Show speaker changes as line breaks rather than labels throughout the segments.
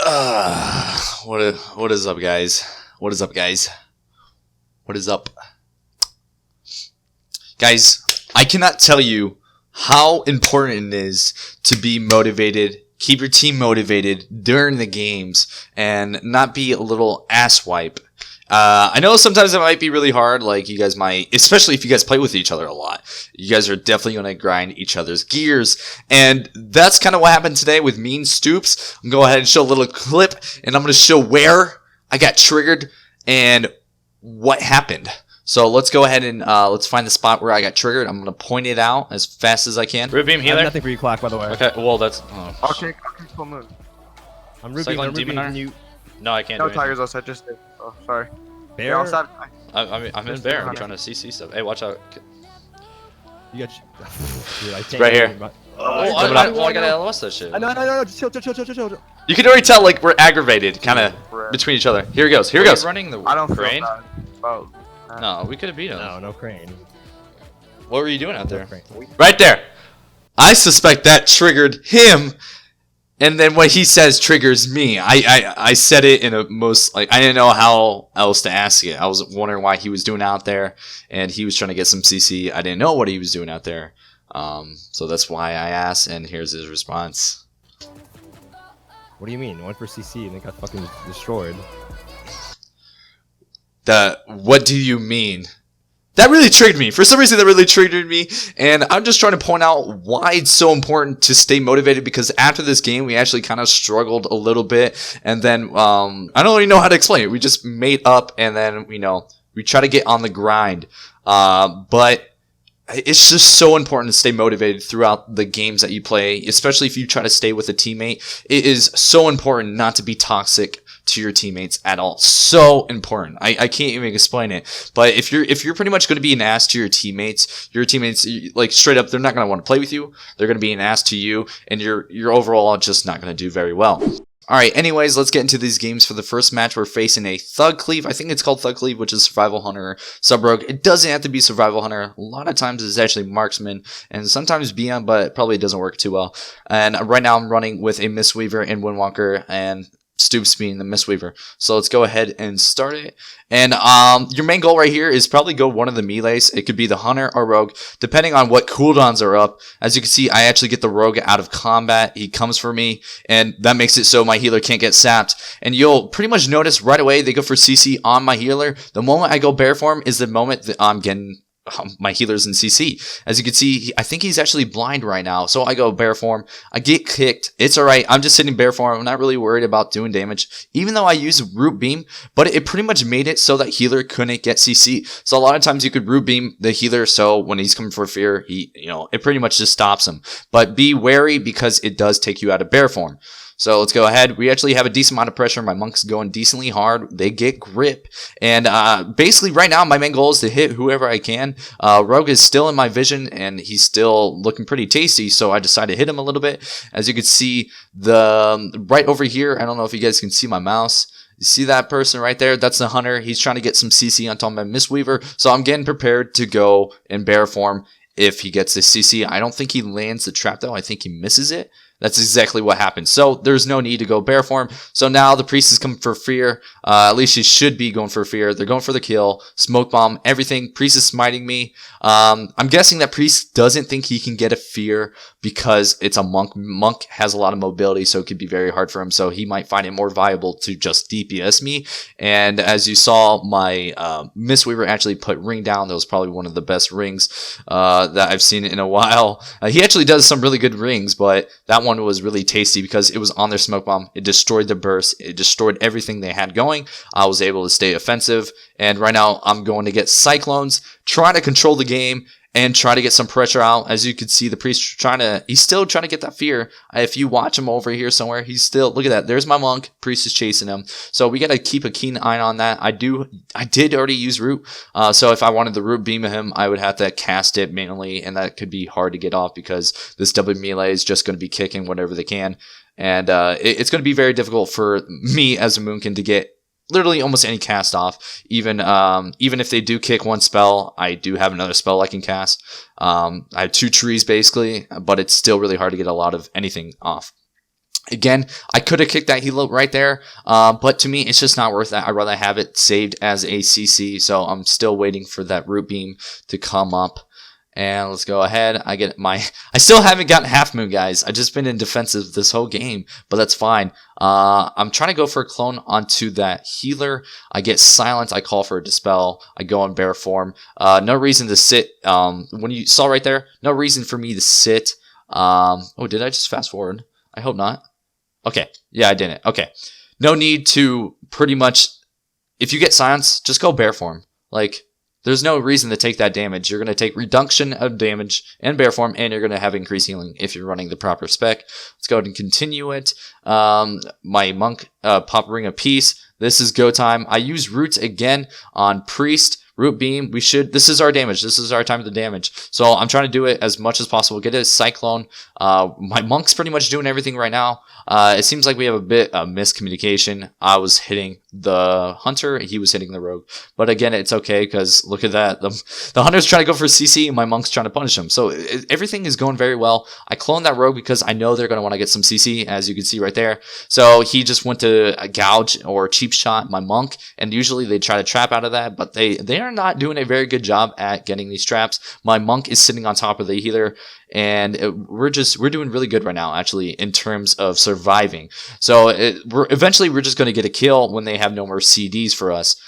What is up, guys? What is up, guys? What is up? Guys, I cannot tell you how important it is to be motivated, keep your team motivated during the games, and not be a little asswipe. I know sometimes it might be really hard, like you guys might, especially if you guys play with each other a lot. You guys are definitely going to grind each other's gears, and that's kind of what happened today with me and Stoops. I'm going to go ahead and show a little clip, and I'm going to show where I got triggered and what happened. So let's go ahead and let's find the spot where I got triggered. I'm going to point it out as fast as I can.
Root beam healer.
Nothing for you, Clock, by the way.
Okay, well that's.
Okay, full moon.
I'm root beam. You...
No, I can't.
No
do
tigers outside. Just oh, sorry.
Bear.
Yeah, outside.
I'm in bear. I'm trying to CC stuff. Hey, watch out.
You got. Dude, I can't
right here.
I
gotta lost that shit.
No. Just chill.
You can already tell, like, we're aggravated, kind of between each other. Here he goes. Here he goes.
Running the
I don't
crane.
feel bad. Oh.
No, we could have beat him.
No crane.
What were you doing out there?
Right there. I suspect that triggered him. And then what he says triggers me. I said it in a most, like, I didn't know how else to ask it. I was wondering why he was doing out there, and he was trying to get some CC. I didn't know what he was doing out there. So that's why I asked, and here's his response.
What do you mean? Went for CC and they got fucking destroyed.
What do you mean? That really triggered me. For some reason, that really triggered me. And I'm just trying to point out why it's so important to stay motivated, because after this game, we actually kind of struggled a little bit. And then, I don't really know how to explain it. We just made up, and then, we try to get on the grind. But it's just so important to stay motivated throughout the games that you play, especially if you try to stay with a teammate. It is so important not to be toxic to your teammates at all. So important. I can't even explain it. But if you're pretty much going to be an ass to your teammates, like straight up, they're not going to want to play with you. They're going to be an ass to you, and you're overall just not going to do very well. Alright, anyways, let's get into these games. For the first match, we're facing a Thug Cleave. I think it's called Thug Cleave, which is Survival Hunter sub-rogue. It doesn't have to be Survival Hunter. A lot of times it's actually Marksman, and sometimes BM, but it probably doesn't work too well. And right now I'm running with a Mistweaver and Windwalker, and Stoops being the Mistweaver. So let's go ahead and start it. And your main goal right here is probably go one of the melees. It could be the Hunter or Rogue, depending on what cooldowns are up. As you can see, I actually get the Rogue out of combat. He comes for me, and that makes it so my healer can't get sapped. And you'll pretty much notice right away they go for CC on my healer. The moment I go bear form is the moment that I'm getting my healer's in CC. As you can see, I think he's actually blind right now. So I go bear form. I get kicked. It's alright. I'm just sitting bear form. I'm not really worried about doing damage, even though I use root beam. But it pretty much made it so that healer couldn't get CC. So a lot of times you could root beam the healer, so when he's coming for fear, it pretty much just stops him. But be wary, because it does take you out of bear form. So let's go ahead. We actually have a decent amount of pressure. My monk's going decently hard. They get grip. And basically right now my main goal is to hit whoever I can. Rogue is still in my vision, and he's still looking pretty tasty, so I decided to hit him a little bit. As you can see, right over here, I don't know if you guys can see my mouse. You see that person right there? That's the Hunter. He's trying to get some CC on top of my Mistweaver. So I'm getting prepared to go in bear form if he gets this CC. I don't think he lands the trap, though. I think he misses it. That's exactly what happened. So there's no need to go bear form. So now the priest is coming for fear. At least he should be going for fear. They're going for the kill. Smoke bomb, everything. Priest is smiting me. I'm guessing that priest doesn't think he can get a fear because it's a monk. Monk has a lot of mobility, so it could be very hard for him. So he might find it more viable to just DPS me. And as you saw, my Mistweaver actually put ring down. That was probably one of the best rings that I've seen in a while. He actually does some really good rings, but that one was really tasty because it was on their smoke bomb. It destroyed the burst. It destroyed everything they had going. I was able to stay offensive, and right now I'm going to get cyclones, try to control the game, and try to get some pressure out. As you can see, the priest he's still trying to get that fear. If you watch him over here somewhere, he's still, look at that. There's my monk. Priest is chasing him. So we got to keep a keen eye on that. I did already use root. So if I wanted the root beam of him, I would have to cast it manually, and that could be hard to get off because this W melee is just going to be kicking whatever they can. And it's going to be very difficult for me as a Moonkin to get literally almost any cast off. Even if they do kick one spell, I do have another spell I can cast. I have 2 trees basically, but it's still really hard to get a lot of anything off. Again, I could have kicked that heal right there, but to me, it's just not worth it. I'd rather have it saved as a CC, so I'm still waiting for that root beam to come up. And let's go ahead. I still haven't gotten half moon, guys. I've just been in defensive this whole game, but that's fine. I'm trying to go for a clone onto that healer. I get silent. I call for a dispel. I go on bear form. No reason to sit. When you saw right there, no reason for me to sit. Oh, did I just fast forward? I hope not. Okay. Yeah, I didn't. Okay. No need to pretty much, if you get silence, just go bear form. Like, there's no reason to take that damage. You're going to take reduction of damage and bear form, and you're going to have increased healing if you're running the proper spec. Let's go ahead and continue it. My monk pop ring of peace. This is go time. I use roots again on priest. Root beam, this is our damage. This is our time of the damage. So I'm trying to do it as much as possible. Get a cyclone. My monk's pretty much doing everything right now. It seems like we have a bit of miscommunication. I was hitting the hunter. He was hitting the rogue. But again, it's okay because look at that. The hunter's trying to go for CC and my monk's trying to punish him. So everything is going very well. I cloned that rogue because I know they're going to want to get some CC, as you can see right there. So he just went to gouge or cheap shot my monk. And usually they try to trap out of that. But they are not doing a very good job at getting these traps. My monk is sitting on top of the healer, and we're doing really good right now, actually, in terms of surviving. So eventually we're just going to get a kill when they have no more CDs for us.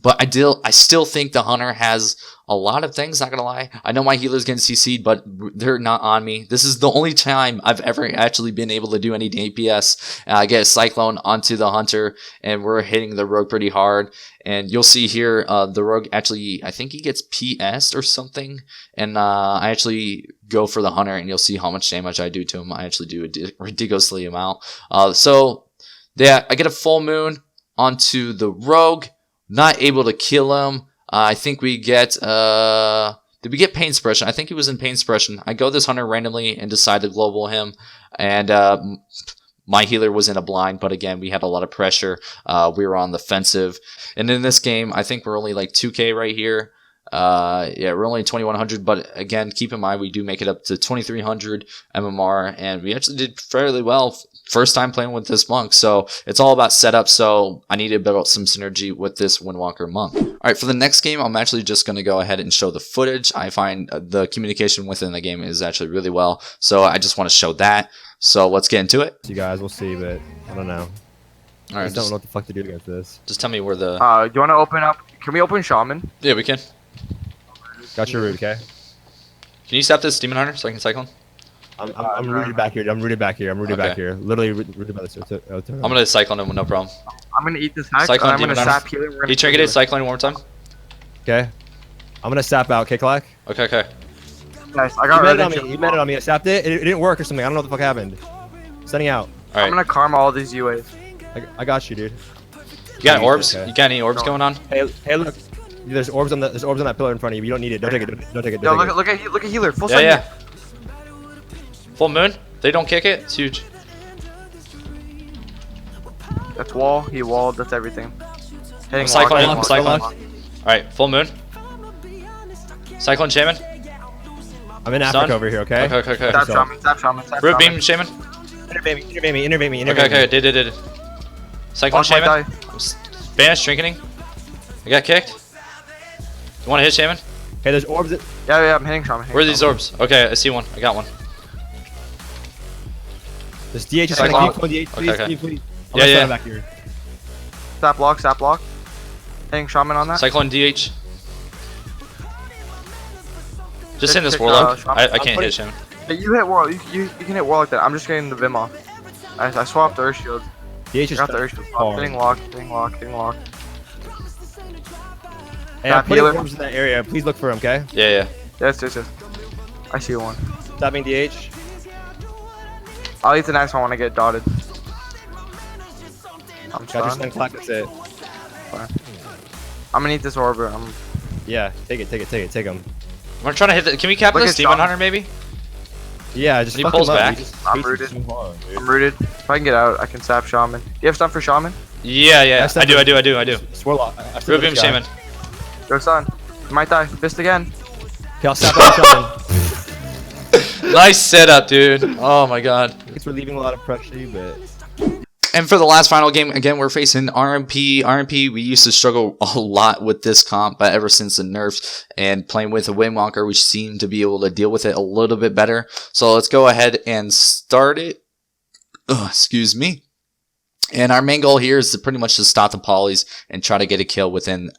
But I still think the hunter has a lot of things, not gonna lie. I know my healer's getting CC'd, but they're not on me. This is the only time I've ever actually been able to do any DPS. I get a cyclone onto the hunter, and we're hitting the rogue pretty hard. And you'll see here, the rogue actually, I think he gets PS'd or something. And I actually go for the hunter, and you'll see how much damage I do to him. I actually do a ridiculously amount. So yeah, I get a full moon onto the rogue. Not able to kill him. I think we get, did we get pain suppression? I think he was in pain suppression. I go this hunter randomly and decide to global him. And my healer was in a blind, but again, we had a lot of pressure. We were on the offensive. And in this game, I think we're only like 2K right here. Yeah, we're only 2100, but again, keep in mind, we do make it up to 2300 MMR, and we actually did fairly well. First time playing with this monk, so it's all about setup. So I need to build up some synergy with this Windwalker monk. All right, for the next game, I'm actually just going to go ahead and show the footage. I find the communication within the game is actually really well, so I just want to show that. So let's get into it.
You guys, we'll see, but I don't know.
All right,
I just don't know what the fuck to do against this.
Just tell me where the.
Do you want to open up? Can we open Shaman?
Yeah, we can.
Got your root, okay?
Can you stop this demon hunter so I can cycle him?
I'm rooted back here. I'm rooted back here. Literally rooted by this.
I'm gonna cyclone him with no problem.
I'm gonna eat this hack.
Cyclone
I'm gonna
demon
sap
hunter.
healer.
He triggered it. Cyclone one more time.
Okay. I'm gonna sap out Kiklack.
Okay.
Nice. I got rid of
He meant it on me. I sapped it. It didn't work or something. I don't know what the fuck happened. Sending out.
All right.
I'm gonna karma all these UAs.
I got you, dude.
You got orbs?
Okay.
You got any orbs going on?
Hey, look. There's orbs on that pillar in front of you. You don't need it. Don't take it. Don't take it.
Yo, look at healer. Full
Yeah.
second.
Full moon. They don't kick it. It's huge.
That's wall. He walled. That's everything. Hitting
Cyclone.
lock,
Cyclone.
lock.
All right. Full moon. Cyclone shaman.
I'm in Africa over here. Okay.
Okay.
Sap shaman.
Root beam shaman.
Intervene me.
Okay. Did. Cyclone
Watch my
shaman.
die.
Spanish trinketing. I got kicked. You want to hit shaman?
Hey, there's orbs.
Yeah, I'm hitting shaman.
Where are these orbs? Okay, I see one. I got one.
This DH is
Cyclone.
like DH, please.
Okay.
Please.
Yeah.
Back here.
Sap block. Hitting shaman on that.
Cyclone DH. Just in this
Tick,
warlock.
shaman.
I can't hit shaman.
Hey, you hit wall. You can hit wall like that. I'm just getting the Vim off. I swapped the Earth Shield.
DH
I
is
got the Earth Shield.
hard.
Hitting lock.
Hey, I'm
Tap
putting
healer.
orbs in that area. Please look for him, okay?
Yeah.
Yes. I see one.
Stopping DH.
I'll eat the next one when I get dotted. I'm
Got your
stunned.
stun clock. That's it.
I'm gonna eat this orb.
Yeah, take him.
I'm trying to hit. Can we cap
Look
this
at
demon
Sean.
hunter maybe?
Yeah, just
When he
fuck
pulls
him up.
back.
He just
I'm
hates
rooted.
to move on, dude.
I'm rooted. If I can get out, I can sap shaman. Do you have stuff for shaman?
Yeah. I do.
Swirl. I still
Root beam
got this guy.
shaman.
Go son. You might die. Fist again.
Okay, I'll sap out Shaman.
Nice setup, dude. Oh my god.
Thanks for leaving a lot of pressure, but
And for the last final game, again, we're facing RMP. RMP, we used to struggle a lot with this comp, but ever since the nerfs and playing with a Windwalker, we seem to be able to deal with it a little bit better. So let's go ahead and start it. Excuse me. And our main goal here is to pretty much just stop the polys and try to get a kill within,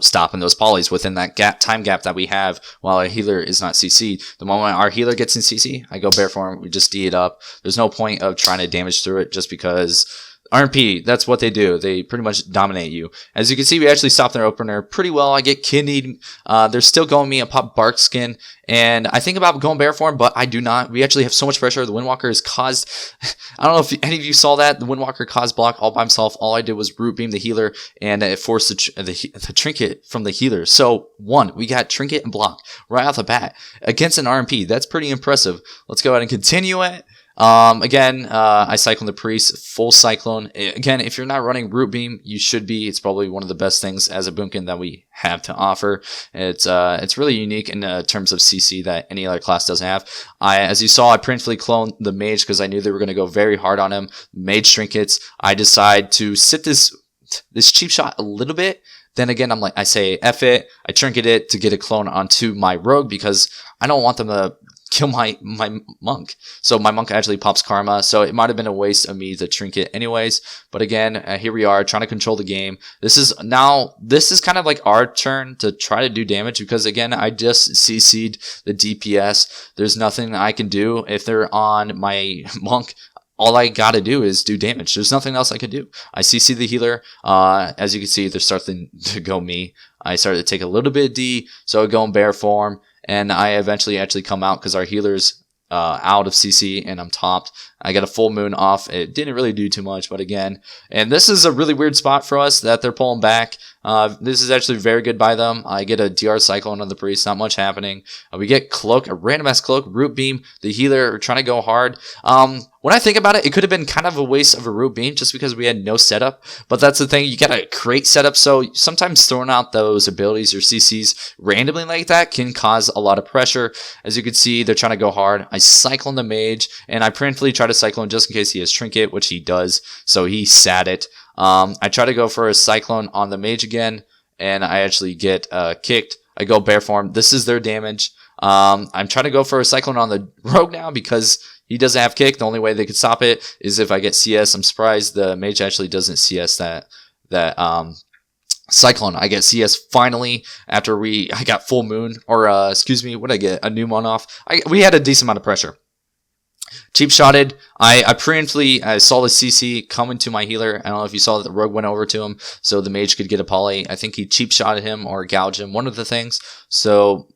stopping those polys within that time gap that we have while our healer is not CC'd. The moment our healer gets in CC, I go bare form, we just D it up. There's no point of trying to damage through it just because RMP, that's what they do. They pretty much dominate you. As you can see, we actually stopped their opener pretty well. I get kidneyed. They're still going me a pop bark skin. And I think about going bare form, but I do not. We actually have so much pressure. The Windwalker has caused... I don't know if any of you saw that. The Windwalker caused block all by himself. All I did was root beam the healer, and it forced the trinket from the healer. So, we got trinket and block right off the bat against an RMP. That's pretty impressive. Let's go ahead and continue it. Again, I cyclone the priest, full cyclone. Again, if you're not running root beam, you should be. It's probably one of the best things as a boomkin that we have to offer. It's really unique in terms of CC that any other class doesn't have. As you saw, I preemptively cloned the mage because I knew they were going to go very hard on him. Mage trinkets. I decide to sit this cheap shot a little bit. Then again, I say F it. I trinket it to get a clone onto my rogue because I don't want them to kill my monk. So my monk actually pops karma. So it might have been a waste of me to trinket anyways. But again, here we are trying to control the game. This is kind of like our turn to try to do damage because again, I just CC'd the DPS. There's nothing I can do if they're on my monk. All I gotta do is do damage. There's nothing else I can do. I CC the healer. As you can see, they're starting to go me. I started to take a little bit of D, so I go in bear form. And I eventually actually come out because our healer's out of CC and I'm topped. I got a full moon off. It didn't really do too much, but again, and this is a really weird spot for us that they're pulling back. This is actually very good by them. I get a DR cyclone on the priest, not much happening. We get cloak, a random ass cloak, root beam, the healer trying to go hard. When I think about it, it could have been kind of a waste of a root beam just because we had no setup. But that's the thing, you gotta create setup. So sometimes throwing out those abilities or CCs randomly like that can cause a lot of pressure. As you can see, they're trying to go hard. I cyclone the mage and I preemptively try to cyclone just in case he has trinket, which he does. So he sat it. I try to go for a cyclone on the mage again, and I actually get kicked. I go bear form. This is their damage. I'm trying to go for a cyclone on the rogue now because he doesn't have kick. The only way they could stop it is if I get CS. I'm surprised the mage actually doesn't CS that cyclone. I get CS finally after I got full moon, or excuse me, what did I get? A new one off. We had a decent amount of pressure. Cheap shotted. I preemptively saw the CC coming to my healer. I don't know if you saw that the rogue went over to him so the mage could get a poly. I think he cheap shotted him or gouged him, one of the things. So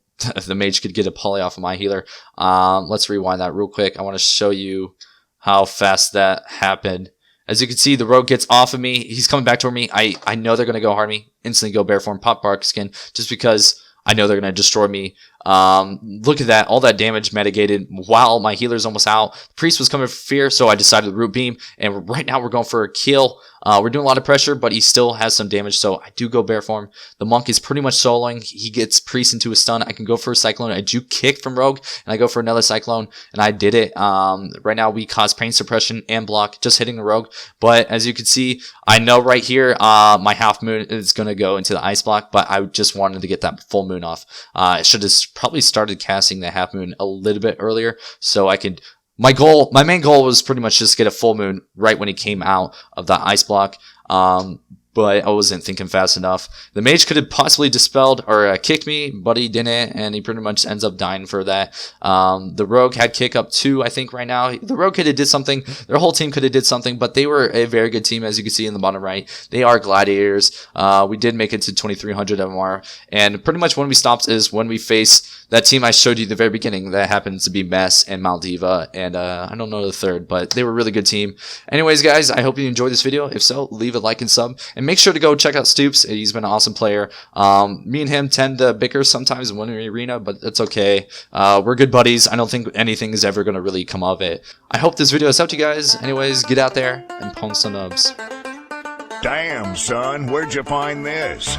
the mage could get a poly off of my healer. Let's rewind that real quick. I want to show you how fast that happened. As you can see, the rogue gets off of me. He's coming back toward me. I know they're going to go hard me. Instantly go bare form, pop bark skin, just because I know they're going to destroy me. Look at that. All that damage mitigated while my healer's almost out. The priest was coming for fear, so I decided to root beam. And right now we're going for a kill. We're doing a lot of pressure, but he still has some damage, so I do go bare form. The monk is pretty much soloing. He gets priest into a stun. I can go for a cyclone. I do kick from rogue, and I go for another cyclone, and I did it. Right now we cause pain suppression and block, just hitting the rogue. But as you can see, I know right here my half moon is going to go into the ice block, but I just wanted to get that full moon off. I should have probably started casting the half moon a little bit earlier so I could... My main goal was pretty much just get a full moon right when he came out of the ice block. But I wasn't thinking fast enough. The mage could have possibly dispelled or kicked me, but he didn't, and he pretty much ends up dying for that. The rogue had kick up 2, I think, right now. The rogue could have did something. Their whole team could have did something, but they were a very good team, as you can see in the bottom right. They are gladiators. We did make it to 2,300 MR, and pretty much when we stopped is when we face that team I showed you at the very beginning. That happens to be Mess and Maldiva, and I don't know the third, but they were a really good team. Anyways, guys, I hope you enjoyed this video. If so, leave a like and sub. And make sure to go check out Stoops. He's been an awesome player. Me and him tend to bicker sometimes in one arena, but it's okay. We're good buddies. I don't think anything is ever going to really come of it. I hope this video has helped you guys. Anyways, get out there and pwn some nubs.
Damn, son, where'd you find this?